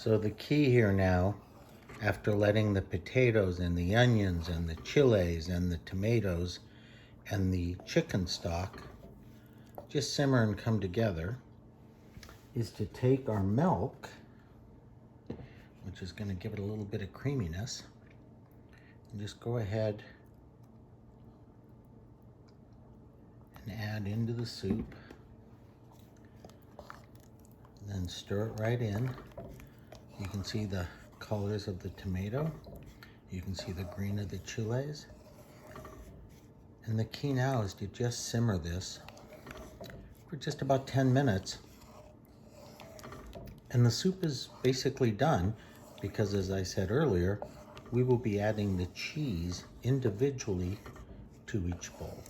So the key here now, after letting the potatoes and the onions and the chiles and the tomatoes and the chicken stock just simmer and come together, is to take our milk, which is going to give it a little bit of creaminess, and just go ahead and add into the soup. And then stir it right in. You can see the colors of the tomato. You can see the green of the chiles. And the key now is to just simmer this for just about 10 minutes. And the soup is basically done because, as I said earlier, we will be adding the cheese individually to each bowl.